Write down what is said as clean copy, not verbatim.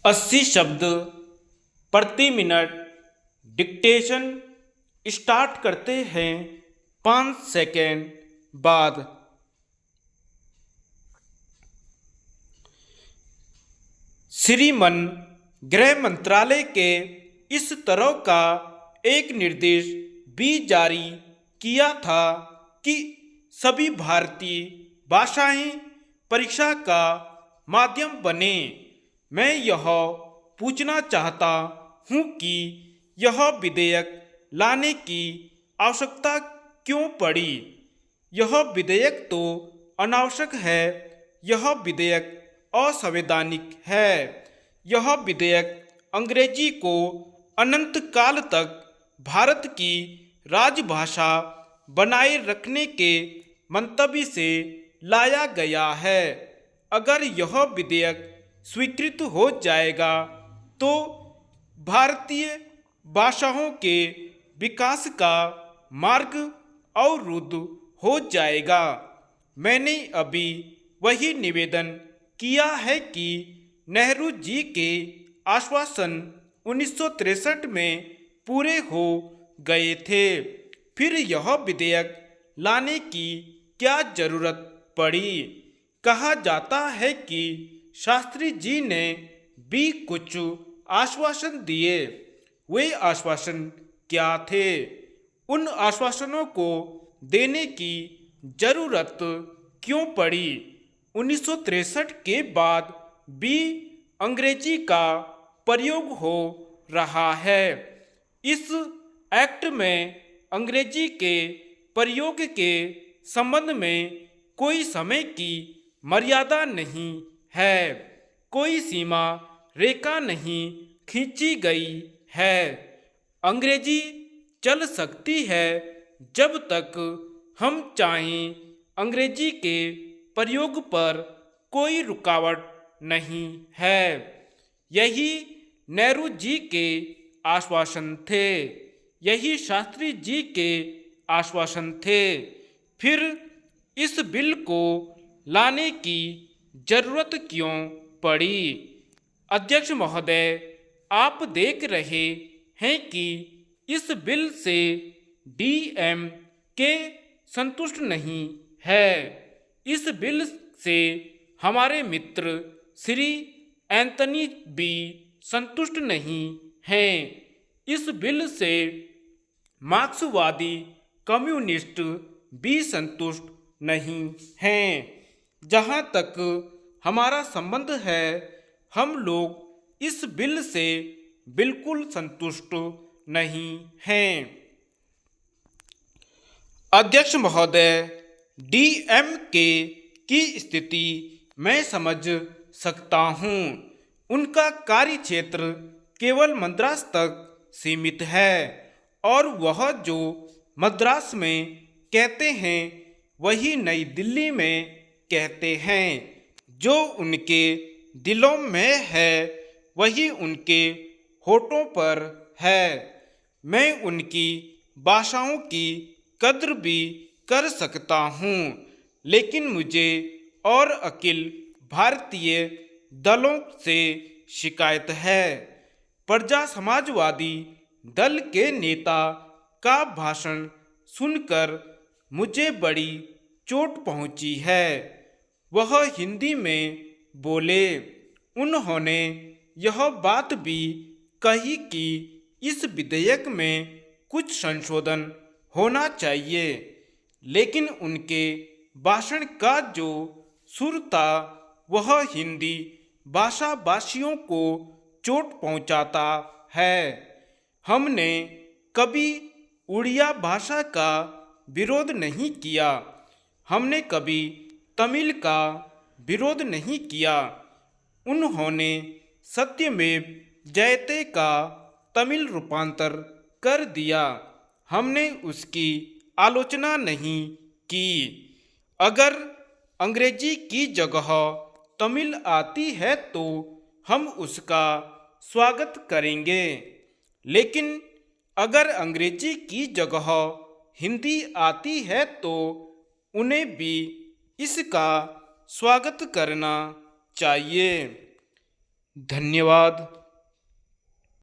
80 शब्द प्रति minute dictation start करते हैं 5 सेकेंड बाद। श्रीमान गृह मंत्रालय के इस तरह का एक निर्देश भी जारी किया था कि सभी भारतीय भाषाएं परीक्षा का माध्यम बने। मैं यह पूछना चाहता हूं कि यह विधेयक लाने की आवश्यकता क्यों पड़ी। यह विधेयक तो अनावश्यक है, यह विधेयक असंवैधानिक है। यह विधेयक अंग्रेजी को अनंत काल तक भारत की राजभाषा बनाए रखने के मंतव्य से लाया गया है। अगर यह विधेयक स्वीकृत हो जाएगा तो भारतीय भाषाओं के विकास का मार्ग अवरुद्ध हो जाएगा। मैंने अभी वही निवेदन किया है कि नेहरू जी के आश्वासन 1963 में पूरे हो गए थे, फिर यह विधेयक लाने की क्या जरूरत पड़ी। कहा जाता है कि शास्त्री जी ने भी कुछ आश्वासन दिए। वे आश्वासन क्या थे? उन आश्वासनों को देने की जरूरत क्यों पड़ी? 1963 के बाद भी अंग्रेजी का प्रयोग हो रहा है। इस एक्ट में अंग्रेजी के प्रयोग के संबंध में कोई समय की मर्यादा नहीं है, कोई सीमा रेखा नहीं खींची गई है। अंग्रेजी चल सकती है जब तक हम चाहें। अंग्रेजी के प्रयोग पर कोई रुकावट नहीं है। यही नेहरू जी के आश्वासन थे, यही शास्त्री जी के आश्वासन थे। फिर इस बिल को लाने की जरूरत क्यों पड़ी? अध्यक्ष महोदय, आप देख रहे हैं कि इस बिल से डीएम के संतुष्ट नहीं है। इस बिल से हमारे मित्र श्री एंथनी भी संतुष्ट नहीं हैं। इस बिल से मार्क्सवादी कम्युनिस्ट भी संतुष्ट नहीं हैं। जहाँ तक हमारा संबंध है, हम लोग इस बिल से बिल्कुल संतुष्ट नहीं हैं। अध्यक्ष महोदय, डीएमके की स्थिति मैं समझ सकता हूँ। उनका कार्य क्षेत्र केवल मद्रास तक सीमित है और वह जो मद्रास में कहते हैं वही नई दिल्ली में कहते हैं। जो उनके दिलों में है वही उनके होठों पर है। मैं उनकी भाषाओं की कद्र भी कर सकता हूँ, लेकिन मुझे और अखिल भारतीय दलों से शिकायत है। प्रजा समाजवादी दल के नेता का भाषण सुनकर मुझे बड़ी चोट पहुंची है। वह हिंदी में बोले। उन्होंने यह बात भी कही कि इस विधेयक में कुछ संशोधन होना चाहिए, लेकिन उनके भाषण का जो सुर था वह हिंदी भाषा भाषियों को चोट पहुंचाता है। हमने कभी उड़िया भाषा का विरोध नहीं किया, हमने कभी तमिल का विरोध नहीं किया। उन्होंने सत्यमेव जयते का तमिल रूपांतर कर दिया, हमने उसकी आलोचना नहीं की। अगर अंग्रेजी की जगह तमिल आती है तो हम उसका स्वागत करेंगे, लेकिन अगर अंग्रेजी की जगह हिंदी आती है तो उन्हें भी इसका स्वागत करना चाहिए। धन्यवाद।